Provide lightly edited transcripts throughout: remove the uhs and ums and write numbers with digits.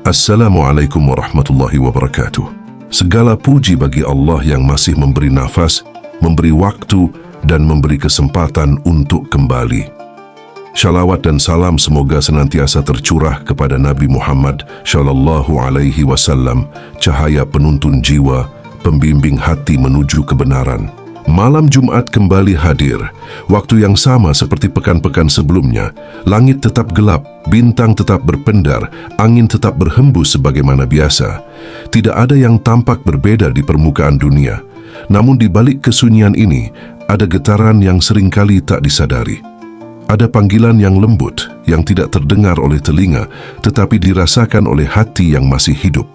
Assalamualaikum warahmatullahi wabarakatuh. Segala puji bagi Allah yang masih memberi nafas, memberi waktu, dan memberi kesempatan untuk kembali. Shalawat dan salam semoga senantiasa tercurah kepada Nabi Muhammad Shallallahu Alaihi Wasallam, cahaya penuntun jiwa, pembimbing hati menuju kebenaran. Malam Jumat kembali hadir. Waktu yang sama seperti pekan-pekan sebelumnya. Langit tetap gelap, bintang tetap berpendar, angin tetap berhembus sebagaimana biasa. Tidak ada yang tampak berbeda di permukaan dunia. Namun di balik kesunyian ini, ada getaran yang seringkali tak disadari. Ada panggilan yang lembut, yang tidak terdengar oleh telinga, tetapi dirasakan oleh hati yang masih hidup.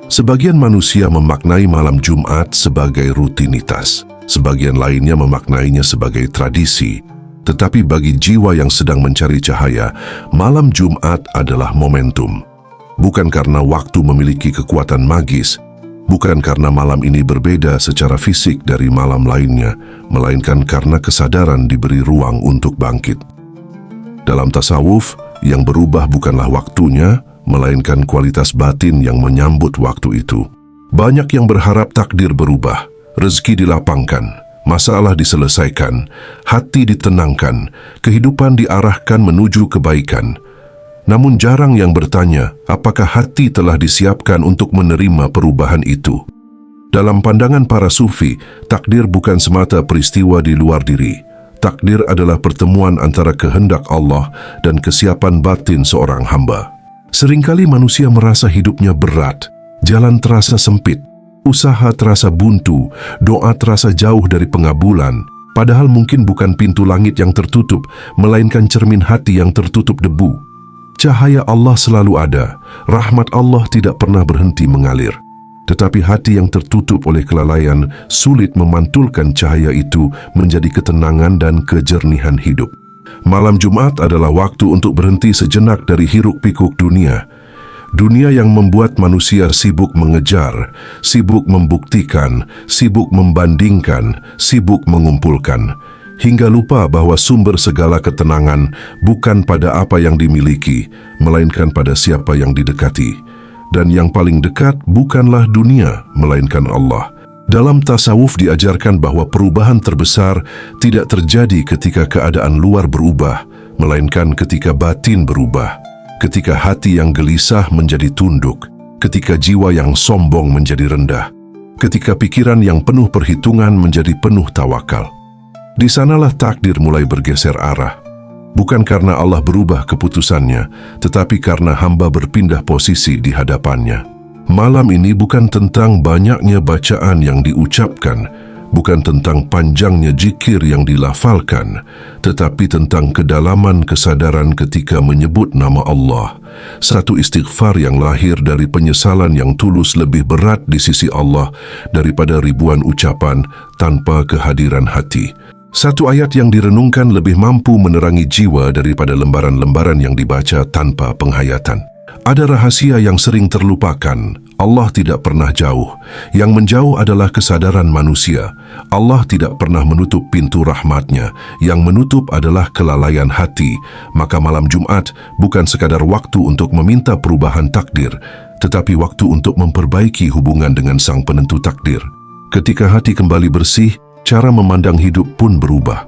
Sebagian manusia memaknai malam Jumat sebagai rutinitas. Sebagian lainnya memaknainya sebagai tradisi. Tetapi bagi jiwa yang sedang mencari cahaya, malam Jumat adalah momentum. Bukan karena waktu memiliki kekuatan magis, bukan karena malam ini berbeda secara fisik dari malam lainnya, melainkan karena kesadaran diberi ruang untuk bangkit. Dalam tasawuf, yang berubah bukanlah waktunya, melainkan kualitas batin yang menyambut waktu itu. Banyak yang berharap takdir berubah, rezeki dilapangkan, masalah diselesaikan, hati ditenangkan, kehidupan diarahkan menuju kebaikan. Namun jarang yang bertanya, apakah hati telah disiapkan untuk menerima perubahan itu? Dalam pandangan para sufi, takdir bukan semata peristiwa di luar diri. Takdir adalah pertemuan antara kehendak Allah dan kesiapan batin seorang hamba. Seringkali manusia merasa hidupnya berat, jalan terasa sempit, usaha terasa buntu, doa terasa jauh dari pengabulan, padahal mungkin bukan pintu langit yang tertutup, melainkan cermin hati yang tertutup debu. Cahaya Allah selalu ada, rahmat Allah tidak pernah berhenti mengalir. Tetapi hati yang tertutup oleh kelalaian sulit memantulkan cahaya itu menjadi ketenangan dan kejernihan hidup. Malam Jumat adalah waktu untuk berhenti sejenak dari hiruk-pikuk dunia. Dunia yang membuat manusia sibuk mengejar, sibuk membuktikan, sibuk membandingkan, sibuk mengumpulkan, hingga lupa bahwa sumber segala ketenangan bukan pada apa yang dimiliki, melainkan pada siapa yang didekati. Dan yang paling dekat bukanlah dunia, melainkan Allah. Dalam tasawuf diajarkan bahwa perubahan terbesar tidak terjadi ketika keadaan luar berubah, melainkan ketika batin berubah. Ketika hati yang gelisah menjadi tunduk, ketika jiwa yang sombong menjadi rendah, ketika pikiran yang penuh perhitungan menjadi penuh tawakal. Di sanalah takdir mulai bergeser arah. Bukan karena Allah berubah keputusannya, tetapi karena hamba berpindah posisi di hadapannya. Malam ini bukan tentang banyaknya bacaan yang diucapkan, bukan tentang panjangnya zikir yang dilafalkan, tetapi tentang kedalaman kesadaran ketika menyebut nama Allah. Satu istighfar yang lahir dari penyesalan yang tulus lebih berat di sisi Allah daripada ribuan ucapan tanpa kehadiran hati. Satu ayat yang direnungkan lebih mampu menerangi jiwa daripada lembaran-lembaran yang dibaca tanpa penghayatan. Ada rahasia yang sering terlupakan. Allah tidak pernah jauh. Yang menjauh adalah kesadaran manusia. Allah tidak pernah menutup pintu rahmatnya. Yang menutup adalah kelalaian hati. Maka malam Jumat bukan sekadar waktu untuk meminta perubahan takdir, tetapi waktu untuk memperbaiki hubungan dengan Sang Penentu takdir. Ketika hati kembali bersih, cara memandang hidup pun berubah.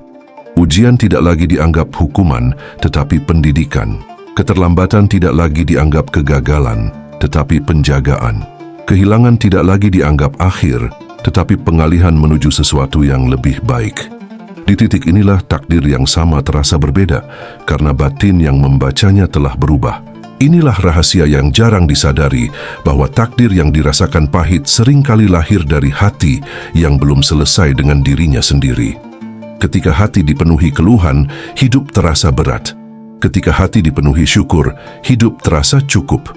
Ujian tidak lagi dianggap hukuman, tetapi pendidikan. Keterlambatan tidak lagi dianggap kegagalan, tetapi penjagaan. Kehilangan tidak lagi dianggap akhir, tetapi pengalihan menuju sesuatu yang lebih baik. Di titik inilah takdir yang sama terasa berbeda, karena batin yang membacanya telah berubah. Inilah rahasia yang jarang disadari, bahwa takdir yang dirasakan pahit seringkali lahir dari hati yang belum selesai dengan dirinya sendiri. Ketika hati dipenuhi keluhan, hidup terasa berat. Ketika hati dipenuhi syukur, hidup terasa cukup.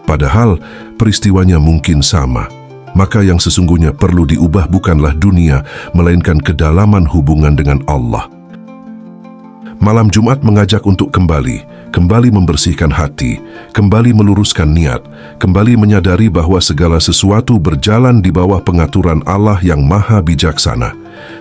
Padahal peristiwanya mungkin sama. Maka yang sesungguhnya perlu diubah bukanlah dunia, melainkan kedalaman hubungan dengan Allah. Malam Jumat mengajak untuk kembali membersihkan hati, kembali meluruskan niat, kembali menyadari bahwa segala sesuatu berjalan di bawah pengaturan Allah yang maha bijaksana.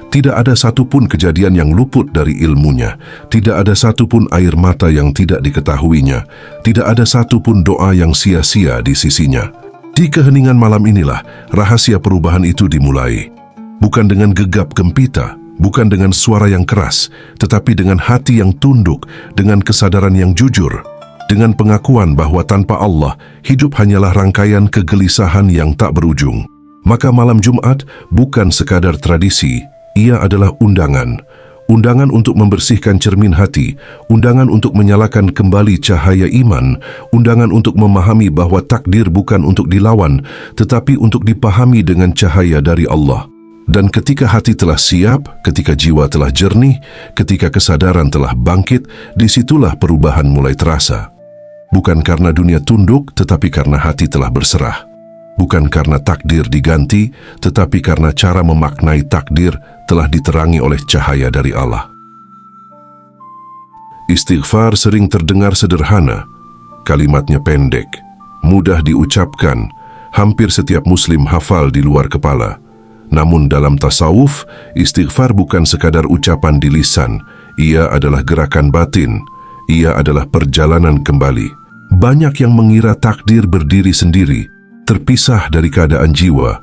Tidak ada satupun kejadian yang luput dari ilmunya. Tidak ada satupun air mata yang tidak diketahuinya. Tidak ada satupun doa yang sia-sia di sisinya. Di keheningan malam inilah rahasia perubahan itu dimulai. Bukan dengan gegap gempita, bukan dengan suara yang keras, tetapi dengan hati yang tunduk, dengan kesadaran yang jujur, dengan pengakuan bahwa tanpa Allah, hidup hanyalah rangkaian kegelisahan yang tak berujung. Maka malam Jumat bukan sekadar tradisi, ia adalah undangan. Undangan untuk membersihkan cermin hati, undangan untuk menyalakan kembali cahaya iman, undangan untuk memahami bahwa takdir bukan untuk dilawan, tetapi untuk dipahami dengan cahaya dari Allah. Dan ketika hati telah siap, ketika jiwa telah jernih, ketika kesadaran telah bangkit, disitulah perubahan mulai terasa. Bukan karena dunia tunduk, tetapi karena hati telah berserah. Bukan karena takdir diganti, tetapi karena cara memaknai takdir telah diterangi oleh cahaya dari Allah. Istighfar sering terdengar sederhana, kalimatnya pendek, mudah diucapkan, hampir setiap muslim hafal di luar kepala. Namun dalam tasawuf, istighfar bukan sekadar ucapan di lisan, ia adalah gerakan batin, ia adalah perjalanan kembali. Banyak yang mengira takdir berdiri sendiri, terpisah dari keadaan jiwa.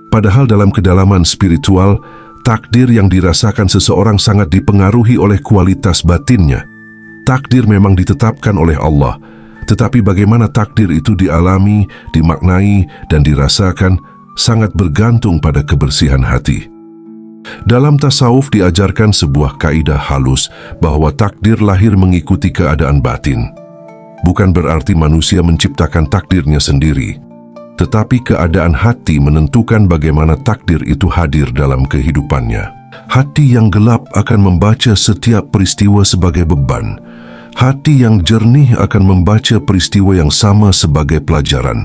Padahal dalam kedalaman spiritual, takdir yang dirasakan seseorang sangat dipengaruhi oleh kualitas batinnya. Takdir memang ditetapkan oleh Allah, tetapi bagaimana takdir itu dialami, dimaknai, dan dirasakan sangat bergantung pada kebersihan hati. Dalam tasawuf diajarkan sebuah kaidah halus bahwa takdir lahir mengikuti keadaan batin. Bukan berarti manusia menciptakan takdirnya sendiri, tetapi keadaan hati menentukan bagaimana takdir itu hadir dalam kehidupannya. Hati yang gelap akan membaca setiap peristiwa sebagai beban. Hati yang jernih akan membaca peristiwa yang sama sebagai pelajaran.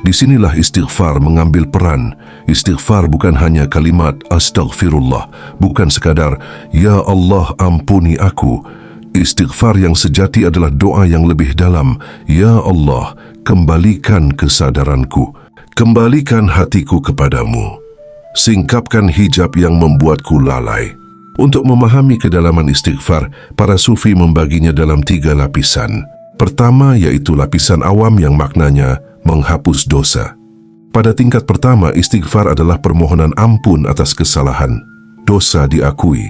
Disinilah istighfar mengambil peran. Istighfar bukan hanya kalimat astaghfirullah, bukan sekadar ya Allah ampuni aku. Istighfar yang sejati adalah doa yang lebih dalam. Ya Allah, kembalikan kesadaranku, kembalikan hatiku kepadamu. Singkapkan hijab yang membuatku lalai. Untuk memahami kedalaman istighfar, para sufi membaginya dalam 3 lapisan. Pertama yaitu lapisan awam yang maknanya menghapus dosa. Pada tingkat pertama, istighfar adalah permohonan ampun atas kesalahan. Dosa diakui,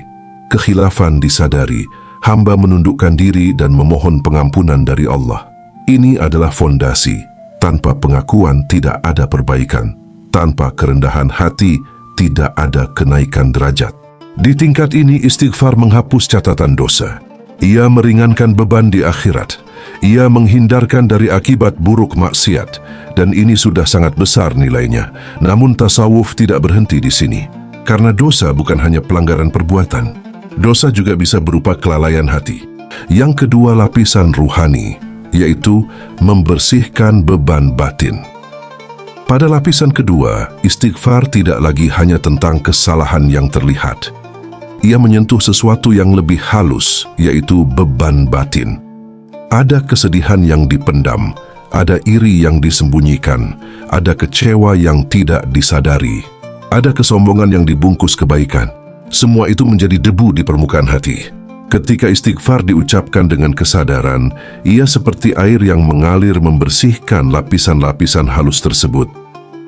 kekhilafan disadari, hamba menundukkan diri dan memohon pengampunan dari Allah. Ini adalah fondasi. Tanpa pengakuan tidak ada perbaikan. Tanpa kerendahan hati tidak ada kenaikan derajat. Di tingkat ini istighfar menghapus catatan dosa. Ia meringankan beban di akhirat. Ia menghindarkan dari akibat buruk maksiat. Dan ini sudah sangat besar nilainya. Namun tasawuf tidak berhenti di sini. Karena dosa bukan hanya pelanggaran perbuatan. Dosa juga bisa berupa kelalaian hati. Yang kedua lapisan ruhani, yaitu membersihkan beban batin. Pada lapisan kedua, istighfar tidak lagi hanya tentang kesalahan yang terlihat. Ia menyentuh sesuatu yang lebih halus, yaitu beban batin. Ada kesedihan yang dipendam, ada iri yang disembunyikan, ada kecewa yang tidak disadari, ada kesombongan yang dibungkus kebaikan. Semua itu menjadi debu di permukaan hati. Ketika istighfar diucapkan dengan kesadaran, ia seperti air yang mengalir membersihkan lapisan-lapisan halus tersebut.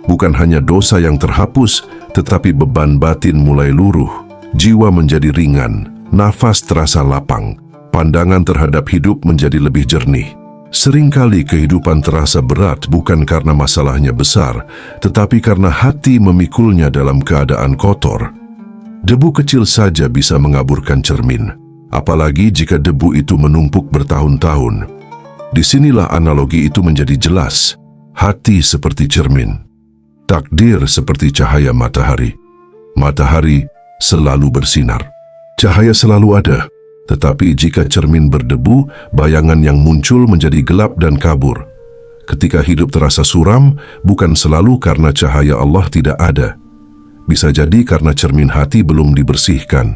Bukan hanya dosa yang terhapus, tetapi beban batin mulai luruh. Jiwa menjadi ringan, nafas terasa lapang, pandangan terhadap hidup menjadi lebih jernih. Seringkali kehidupan terasa berat bukan karena masalahnya besar, tetapi karena hati memikulnya dalam keadaan kotor. Debu kecil saja bisa mengaburkan cermin, apalagi jika debu itu menumpuk bertahun-tahun. Disinilah analogi itu menjadi jelas. Hati seperti cermin, takdir seperti cahaya matahari. Matahari selalu bersinar. Cahaya selalu ada, tetapi jika cermin berdebu, bayangan yang muncul menjadi gelap dan kabur. Ketika hidup terasa suram, bukan selalu karena cahaya Allah tidak ada. Bisa jadi karena cermin hati belum dibersihkan.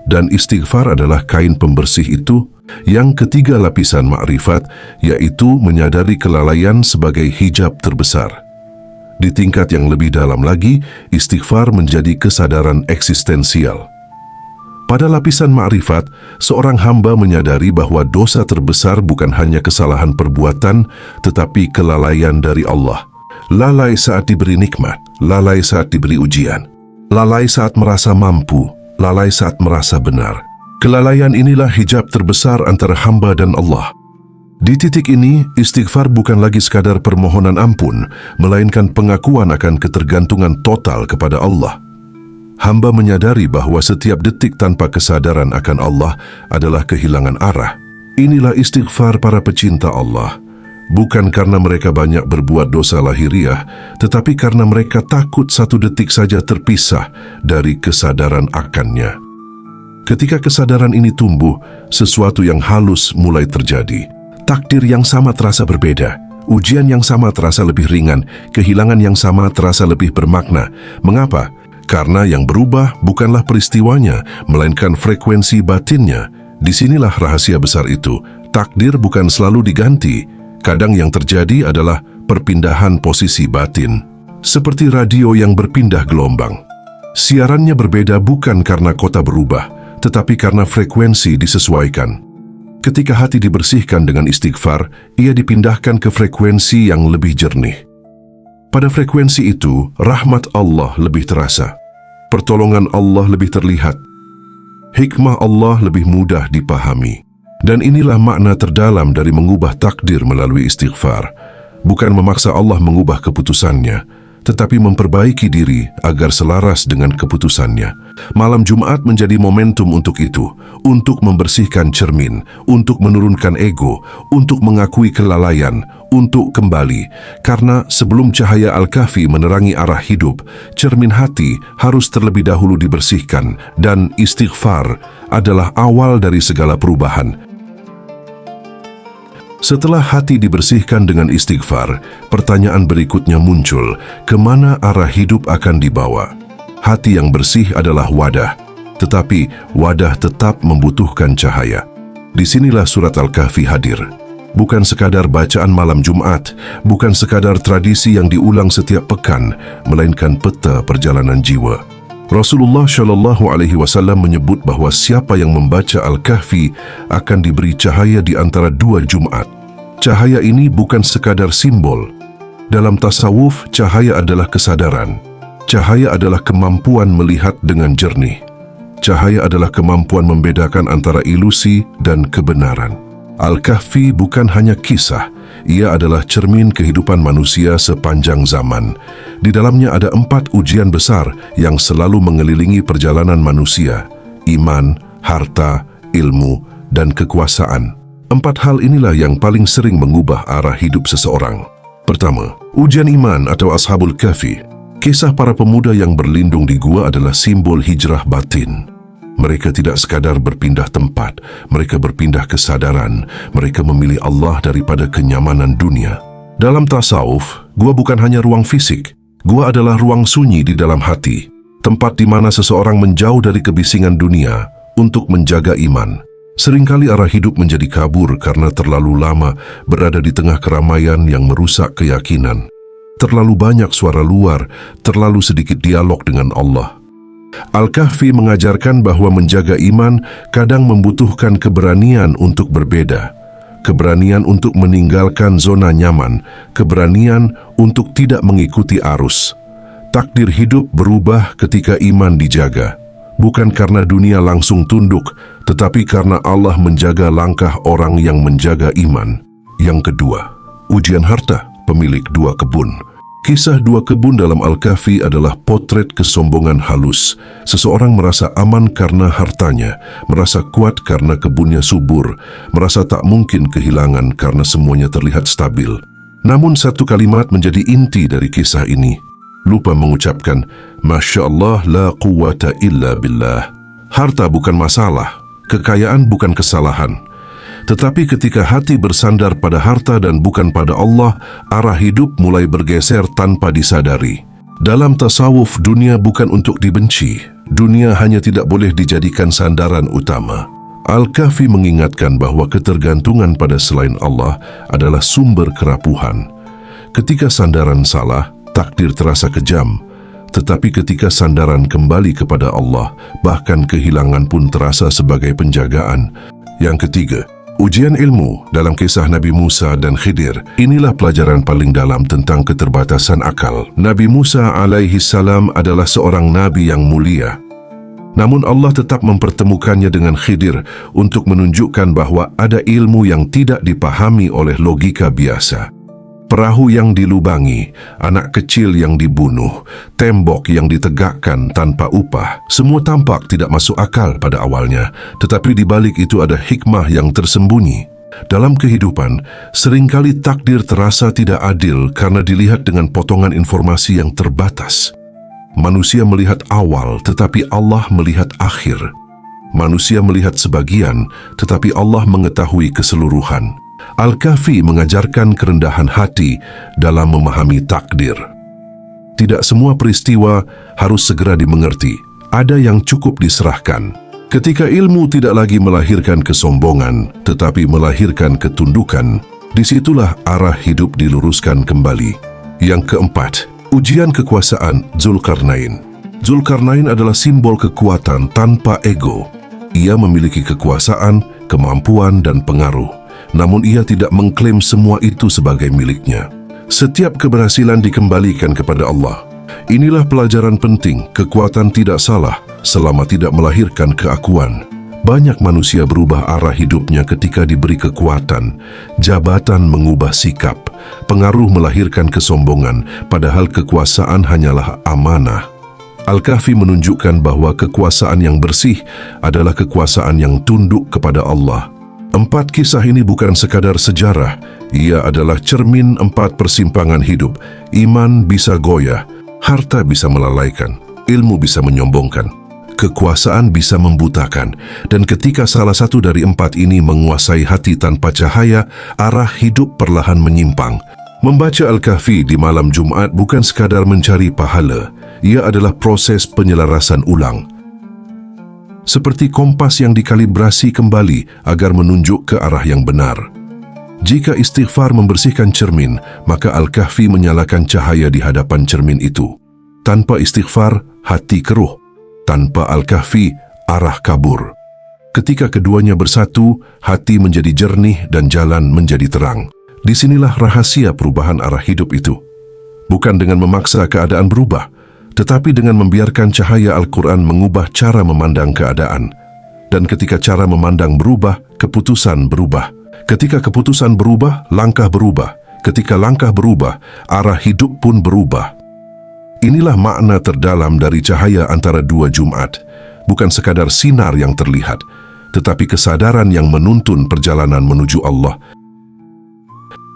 Dan istighfar adalah kain pembersih itu. Yang ketiga lapisan makrifat, yaitu menyadari kelalaian sebagai hijab terbesar. Di tingkat yang lebih dalam lagi, istighfar menjadi kesadaran eksistensial. Pada lapisan ma'rifat, seorang hamba menyadari bahwa dosa terbesar bukan hanya kesalahan perbuatan, tetapi kelalaian dari Allah. Lalai saat diberi nikmat, lalai saat diberi ujian, lalai saat merasa mampu, lalai saat merasa benar. Kelalaian inilah hijab terbesar antara hamba dan Allah. Di titik ini, istighfar bukan lagi sekadar permohonan ampun, melainkan pengakuan akan ketergantungan total kepada Allah. Hamba menyadari bahwa setiap detik tanpa kesadaran akan Allah adalah kehilangan arah. Inilah istighfar para pecinta Allah. Bukan karena mereka banyak berbuat dosa lahiriah, tetapi karena mereka takut satu detik saja terpisah dari kesadaran akannya. Ketika kesadaran ini tumbuh, sesuatu yang halus mulai terjadi. Takdir yang sama terasa berbeda, ujian yang sama terasa lebih ringan, kehilangan yang sama terasa lebih bermakna. Mengapa? Karena yang berubah bukanlah peristiwanya, melainkan frekuensi batinnya. Disinilah rahasia besar itu. Takdir bukan selalu diganti. Kadang yang terjadi adalah perpindahan posisi batin. Seperti radio yang berpindah gelombang. Siarannya berbeda bukan karena kota berubah, tetapi karena frekuensi disesuaikan. Ketika hati dibersihkan dengan istighfar, ia dipindahkan ke frekuensi yang lebih jernih. Pada frekuensi itu, rahmat Allah lebih terasa. Pertolongan Allah lebih terlihat. Hikmah Allah lebih mudah dipahami. Dan inilah makna terdalam dari mengubah takdir melalui istighfar. Bukan memaksa Allah mengubah keputusannya, tetapi memperbaiki diri agar selaras dengan keputusannya. Malam Jumat menjadi momentum untuk itu, untuk membersihkan cermin, untuk menurunkan ego, untuk mengakui kelalaian, untuk kembali. Karena sebelum cahaya Al-Kahfi menerangi arah hidup, cermin hati harus terlebih dahulu dibersihkan, dan istighfar adalah awal dari segala perubahan. Setelah hati dibersihkan dengan istighfar, pertanyaan berikutnya muncul, kemana arah hidup akan dibawa? Hati yang bersih adalah wadah, tetapi wadah tetap membutuhkan cahaya. Disinilah surat Al-Kahfi hadir. Bukan sekadar bacaan malam Jumat, bukan sekadar tradisi yang diulang setiap pekan, melainkan peta perjalanan jiwa. Rasulullah SAW menyebut bahwa siapa yang membaca Al-Kahfi akan diberi cahaya di antara dua Jumat. Cahaya ini bukan sekadar simbol. Dalam tasawuf, cahaya adalah kesadaran. Cahaya adalah kemampuan melihat dengan jernih. Cahaya adalah kemampuan membedakan antara ilusi dan kebenaran. Al-Kahfi bukan hanya kisah, ia adalah cermin kehidupan manusia sepanjang zaman. Di dalamnya ada 4 ujian besar yang selalu mengelilingi perjalanan manusia: iman, harta, ilmu, dan kekuasaan. 4 hal inilah yang paling sering mengubah arah hidup seseorang. Pertama, ujian iman atau Ashabul Kahfi. Kisah para pemuda yang berlindung di gua adalah simbol hijrah batin. Mereka tidak sekadar berpindah tempat, mereka berpindah kesadaran. Mereka memilih Allah daripada kenyamanan dunia. Dalam tasawuf, gua bukan hanya ruang fisik. Gua adalah ruang sunyi di dalam hati, tempat di mana seseorang menjauh dari kebisingan dunia untuk menjaga iman. Seringkali arah hidup menjadi kabur karena terlalu lama berada di tengah keramaian yang merusak keyakinan. Terlalu banyak suara luar, terlalu sedikit dialog dengan Allah. Al-Kahfi mengajarkan bahwa menjaga iman kadang membutuhkan keberanian untuk berbeda, keberanian untuk meninggalkan zona nyaman, keberanian untuk tidak mengikuti arus. Takdir hidup berubah ketika iman dijaga, bukan karena dunia langsung tunduk, tetapi karena Allah menjaga langkah orang yang menjaga iman. Yang kedua, ujian harta, pemilik 2 kebun. Kisah 2 kebun dalam Al-Kahfi adalah potret kesombongan halus. Seseorang merasa aman karena hartanya, merasa kuat karena kebunnya subur, merasa tak mungkin kehilangan karena semuanya terlihat stabil. Namun satu kalimat menjadi inti dari kisah ini. Lupa mengucapkan, Masya Allah la quwata illa billah. Harta bukan masalah, kekayaan bukan kesalahan. Tetapi ketika hati bersandar pada harta dan bukan pada Allah, arah hidup mulai bergeser tanpa disadari. Dalam tasawuf, dunia bukan untuk dibenci. Dunia hanya tidak boleh dijadikan sandaran utama. Al-Kahfi mengingatkan bahwa ketergantungan pada selain Allah adalah sumber kerapuhan. Ketika sandaran salah, takdir terasa kejam. Tetapi ketika sandaran kembali kepada Allah, bahkan kehilangan pun terasa sebagai penjagaan. Yang ketiga, ujian ilmu dalam kisah Nabi Musa dan Khidir. Inilah pelajaran paling dalam tentang keterbatasan akal. Nabi Musa alaihi salam adalah seorang nabi yang mulia. Namun Allah tetap mempertemukannya dengan Khidir untuk menunjukkan bahwa ada ilmu yang tidak dipahami oleh logika biasa. Perahu yang dilubangi, anak kecil yang dibunuh, tembok yang ditegakkan tanpa upah, semua tampak tidak masuk akal pada awalnya, tetapi di balik itu ada hikmah yang tersembunyi. Dalam kehidupan, seringkali takdir terasa tidak adil karena dilihat dengan potongan informasi yang terbatas. Manusia melihat awal, tetapi Allah melihat akhir. Manusia melihat sebagian, tetapi Allah mengetahui keseluruhan. Al-Kahfi mengajarkan kerendahan hati dalam memahami takdir. Tidak semua peristiwa harus segera dimengerti. Ada yang cukup diserahkan. Ketika ilmu tidak lagi melahirkan kesombongan, tetapi melahirkan ketundukan, disitulah arah hidup diluruskan kembali. Yang keempat, ujian kekuasaan Zulkarnain. Zulkarnain adalah simbol kekuatan tanpa ego. Ia memiliki kekuasaan, kemampuan, dan pengaruh. Namun ia tidak mengklaim semua itu sebagai miliknya. Setiap keberhasilan dikembalikan kepada Allah. Inilah pelajaran penting, kekuatan tidak salah selama tidak melahirkan keakuan. Banyak manusia berubah arah hidupnya ketika diberi kekuatan. Jabatan mengubah sikap, pengaruh melahirkan kesombongan, padahal kekuasaan hanyalah amanah. Al-Kahfi menunjukkan bahwa kekuasaan yang bersih adalah kekuasaan yang tunduk kepada Allah. 4 kisah ini bukan sekadar sejarah, ia adalah cermin 4 persimpangan hidup. Iman bisa goyah, harta bisa melalaikan, ilmu bisa menyombongkan, kekuasaan bisa membutakan, dan ketika salah satu dari 4 ini menguasai hati tanpa cahaya, arah hidup perlahan menyimpang. Membaca Al-Kahfi di malam Jumat bukan sekadar mencari pahala, ia adalah proses penyelarasan ulang. Seperti kompas yang dikalibrasi kembali agar menunjuk ke arah yang benar. Jika istighfar membersihkan cermin, maka Al-Kahfi menyalakan cahaya di hadapan cermin itu. Tanpa istighfar, hati keruh. Tanpa Al-Kahfi, arah kabur. Ketika keduanya bersatu, hati menjadi jernih dan jalan menjadi terang. Disinilah rahasia perubahan arah hidup itu. Bukan dengan memaksa keadaan berubah, tetapi dengan membiarkan cahaya Al-Quran mengubah cara memandang keadaan. Dan ketika cara memandang berubah, keputusan berubah. Ketika keputusan berubah, langkah berubah. Ketika langkah berubah, arah hidup pun berubah. Inilah makna terdalam dari cahaya antara 2 Jumat. Bukan sekadar sinar yang terlihat, tetapi kesadaran yang menuntun perjalanan menuju Allah.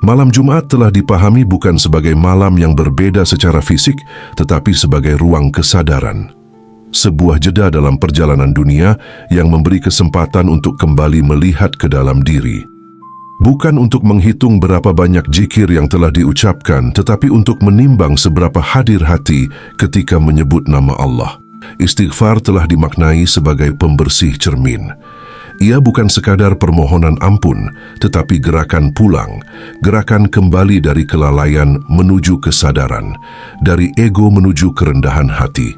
Malam Jumat telah dipahami bukan sebagai malam yang berbeda secara fisik, tetapi sebagai ruang kesadaran. Sebuah jeda dalam perjalanan dunia yang memberi kesempatan untuk kembali melihat ke dalam diri. Bukan untuk menghitung berapa banyak zikir yang telah diucapkan, tetapi untuk menimbang seberapa hadir hati ketika menyebut nama Allah. Istighfar telah dimaknai sebagai pembersih cermin. Ia bukan sekadar permohonan ampun, tetapi gerakan pulang, gerakan kembali dari kelalaian menuju kesadaran, dari ego menuju kerendahan hati,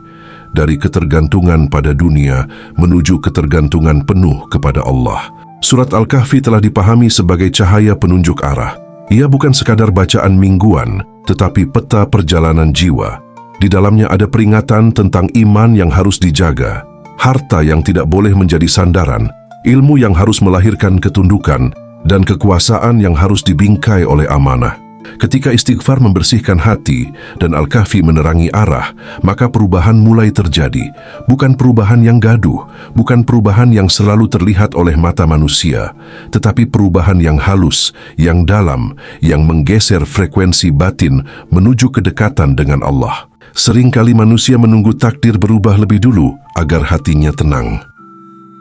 dari ketergantungan pada dunia menuju ketergantungan penuh kepada Allah. Surat Al-Kahfi telah dipahami sebagai cahaya penunjuk arah. Ia bukan sekadar bacaan mingguan, tetapi peta perjalanan jiwa. Di dalamnya ada peringatan tentang iman yang harus dijaga, harta yang tidak boleh menjadi sandaran, ilmu yang harus melahirkan ketundukan, dan kekuasaan yang harus dibingkai oleh amanah. Ketika istighfar membersihkan hati dan Al-Kahfi menerangi arah, maka perubahan mulai terjadi. Bukan perubahan yang gaduh, bukan perubahan yang selalu terlihat oleh mata manusia, tetapi perubahan yang halus, yang dalam, yang menggeser frekuensi batin menuju kedekatan dengan Allah. Seringkali manusia menunggu takdir berubah lebih dulu agar hatinya tenang.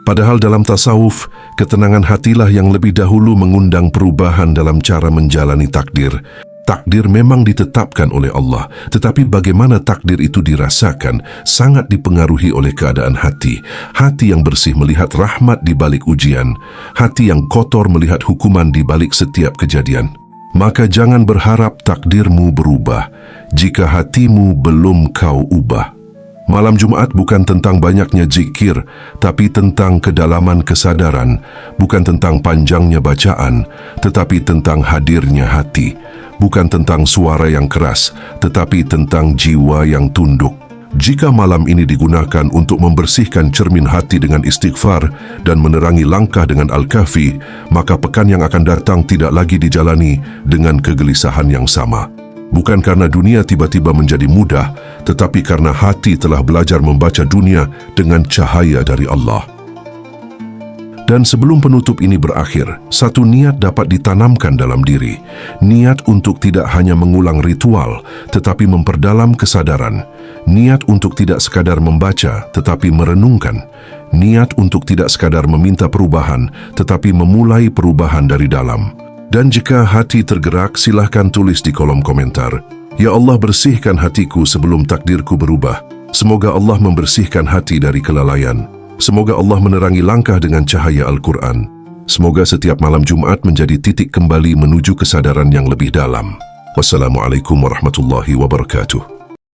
Padahal dalam tasawuf, ketenangan hatilah yang lebih dahulu mengundang perubahan dalam cara menjalani takdir. Takdir memang ditetapkan oleh Allah, tetapi bagaimana takdir itu dirasakan sangat dipengaruhi oleh keadaan hati. Hati yang bersih melihat rahmat di balik ujian, hati yang kotor melihat hukuman di balik setiap kejadian. Maka jangan berharap takdirmu berubah jika hatimu belum kau ubah. Malam Jumat bukan tentang banyaknya zikir, tapi tentang kedalaman kesadaran, bukan tentang panjangnya bacaan, tetapi tentang hadirnya hati, bukan tentang suara yang keras, tetapi tentang jiwa yang tunduk. Jika malam ini digunakan untuk membersihkan cermin hati dengan istighfar dan menerangi langkah dengan Al-Kahfi, maka pekan yang akan datang tidak lagi dijalani dengan kegelisahan yang sama. Bukan karena dunia tiba-tiba menjadi mudah, tetapi karena hati telah belajar membaca dunia dengan cahaya dari Allah. Dan sebelum penutup ini berakhir, satu niat dapat ditanamkan dalam diri. Niat untuk tidak hanya mengulang ritual, tetapi memperdalam kesadaran. Niat untuk tidak sekadar membaca, tetapi merenungkan. Niat untuk tidak sekadar meminta perubahan, tetapi memulai perubahan dari dalam. Dan jika hati tergerak, silahkan tulis di kolom komentar. Ya Allah, bersihkan hatiku sebelum takdirku berubah. Semoga Allah membersihkan hati dari kelalaian. Semoga Allah menerangi langkah dengan cahaya Al-Quran. Semoga setiap malam Jumat menjadi titik kembali menuju kesadaran yang lebih dalam. Wassalamualaikum warahmatullahi wabarakatuh.